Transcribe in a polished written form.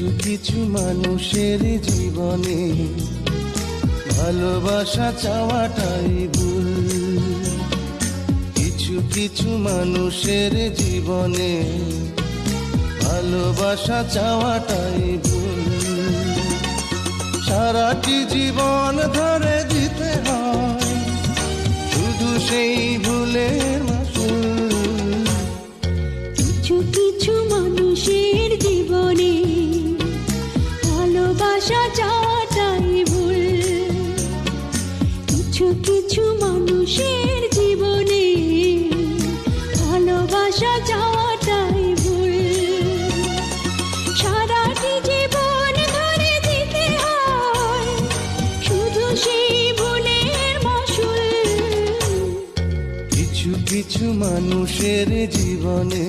কিছু কিছু মানুষের জীবনে ভালোবাসা চাওয়াটাই ভুল। কিছু কিছু মানুষের জীবনে ভালোবাসা চাওয়াটাই ভুল। সারাটি জীবন ধরে দিতে হয় শুধু সেই ভুলের মাসুল। কিছু কিছু মানুষের জীবনে ভালোবাসা চাওয়াটাই ভুল। কিছু কিছু মানুষের জীবনে ভালোবাসা চাওয়াটাই ভুল। সারাটি জীবন ধরে দিতে হয় শুধু সেই ভুলের মাসুল। কিছু কিছু মানুষের জীবনে